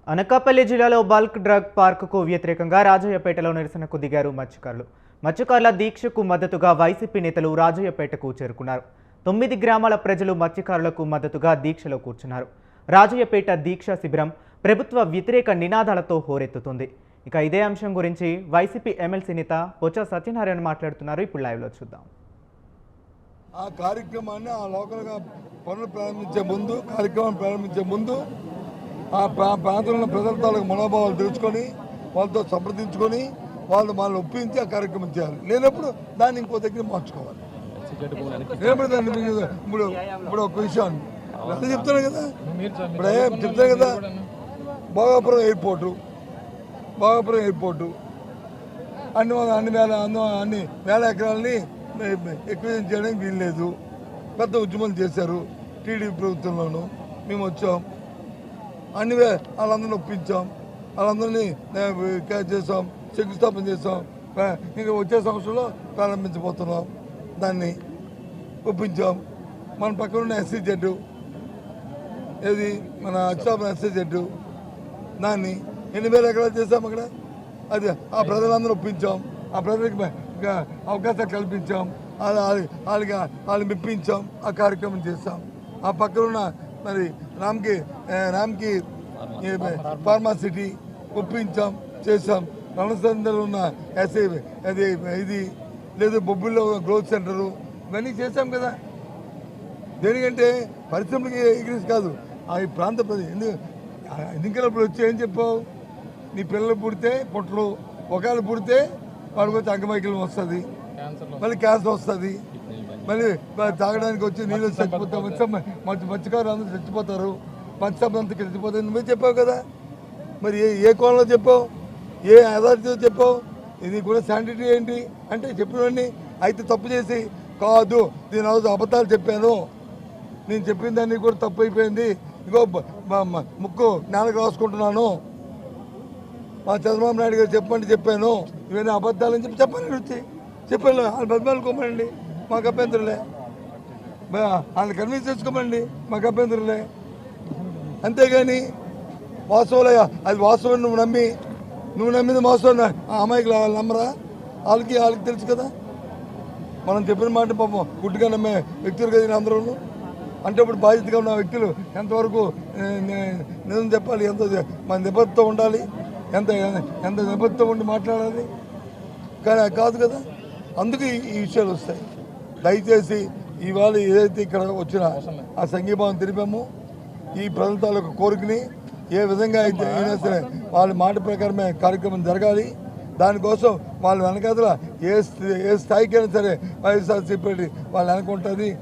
అనకాపల్లి జిల్లాలో bulk drug పార్కుకు వ్యతిరేకంగా రాజయ్యపేటలో నిరసనకు దిగారు మత్స్యకారులు. మత్స్యకారుల దీక్షకు మద్దతుగా వైసీపీ నేతలు రాజయ్యపేటకు చేరుకున్నారు. 9 గ్రామాల ప్రజలు మత్స్యకారులకు మద్దతుగా దీక్షలో కూర్చున్నారు. రాజయ్యపేట దీక్ష శిబిరం ప్రభుత్వ వ్యతిరేక నినాదాలతో హోరెత్తుతుంది. ఇక ఇదే అంశం గురించి వైసీపీ ఎమ్మెల్సీ నేత బొత్స సత్యనారాయణ మాట్లాడుతున్నారు. ఇప్పుడు లైవ్లో చూద్దాం. ఆ కార్యక్రమాన్ని ఆ లోకల్గా పనులు ప్రారంభించే ముందు ఆ ప్రాంతంలో ప్రజల తాలూకు మనోభావాలు తెలుసుకొని వాళ్ళతో సంప్రదించుకొని వాళ్ళు ఒప్పించి ఆ కార్యక్రమం చేయాలి. లేనప్పుడు దాన్ని ఇంకో దగ్గర మార్చుకోవాలి. లేనప్పుడు దాన్ని ఇప్పుడు ఒక విషయం అదే చెప్తాను కదా, చెప్తాను కదా, భోగాపురం ఎయిర్పోర్టు అన్ని వేల ఎకరాలని ఎక్విజిషన్ చేయడానికి వీల్లేదు. పెద్ద ఉద్యమం చేశారు టీడీపీ ప్రభుత్వంలోనూ. మేము వచ్చాం, వాళ్ళందరినీ ఒప్పించాం, వాళ్ళందరినీ చేసాం, శంకుస్థాపన చేసాం. ఇంకా వచ్చే సంవత్సరంలో ప్రారంభించబోతున్నాం. దాన్ని ఒప్పించాం. మన పక్కన ఉన్న ఎస్సీ జడ్డు ఏది మన అచ్చాపురం ఎస్సీ జడ్డు దాన్ని 8,000 ఎకరాలు చేసాం. అక్కడ అది ఆ ప్రజలందరూ ఒప్పించాం. ఆ ప్రజలకు అవకాశాలు కల్పించాం. వాళ్ళని మెప్పించాం. ఆ కార్యక్రమం చేస్తాం. ఆ పక్కన ఉన్న మరి రామ్కి ఫార్మాసిటీ ఒప్పించాం, చేసాం. రణసందలో ఉన్న ఎస్ఐ ఇది లేదు, బొబ్బుల్లో గ్రోత్ సెంటరు ఇవన్నీ చేసాం కదా. దేనికంటే పరిశ్రమలకి ఎగ్రీస్ కాదు, ఆ ప్రాంత ఎన్నికలప్పుడు వచ్చి ఏం చెప్పావు? నీ పిల్లలు పుడితే పొట్టలు, ఒకవేళ పుడితే వాడికి వచ్చి అంగమైకల్యం వస్తుంది, మళ్ళీ క్యాన్సర్ వస్తుంది, మళ్ళీ తాగడానికి వచ్చి నీళ్ళు చచ్చిపోతాం. మత్స్యకారులు అందరూ చచ్చిపోతారు, మత్స్యం అంతా చచ్చిపోతారు. నువ్వే చెప్పావు కదా. మరి ఏ కోణంలో చెప్పావు? ఏ అథారిటీతో చెప్పావు? ఇది కూడా శానిటరీ ఏంటి అంటే చెప్పినవన్నీ అయితే తప్పు చేసి కాదు, నేను అబద్ధాలు చెప్పాను, నేను చెప్పిన దాన్ని కూడా తప్పు అయిపోయింది, ఇంకో ముక్కు నేలకు రాసుకుంటున్నాను, మా చంద్రబాబు నాయుడు గారు చెప్పండి చెప్పాను, ఇవన్నీ అబద్ధాలని చెప్పండి వచ్చి చెప్పాను. వాళ్ళు బతిమాలుకోమండి, మాకు అభ్యంతరులే. వాళ్ళని కన్విన్స్ చేసుకోమండి, మాకు అభ్యంతరులే. అంతేగాని వాస్తవాలే, అది వాస్తవం నువ్వు నమ్మింది వాస్తవం. అమ్మాయికి వాళ్ళు నమ్మరా? వాళ్ళకి తెలుసు కదా. మనం చెప్పిన మాట పాపం గుడ్డుగా నమ్మే వ్యక్తులు కదా అందరూ. అంటే ఇప్పుడు బాధ్యతగా ఉన్న వ్యక్తులు ఎంతవరకు నిజం చెప్పాలి, ఎంత మన నిబద్ధత ఉండాలి, ఎంత నిబద్ధత ఉండి మాట్లాడాలి. కానీ కాదు కదా. అందుకు ఈ విషయాలు వస్తాయి. దయచేసి ఇవాళ ఏదైతే ఇక్కడ వచ్చిన ఆ సంఘీభావం తెలిపామో, ఈ ప్రజల తాలూకు కోరికని ఏ విధంగా అయితే అయినా సరే వాళ్ళ మాట ప్రకారమే కార్యక్రమం జరగాలి. దానికోసం వాళ్ళ వెనకాతల ఏ స్థాయికైనా సరే వైఎస్ఆర్సీపీ వాళ్ళు వెనక ఉంటుంది.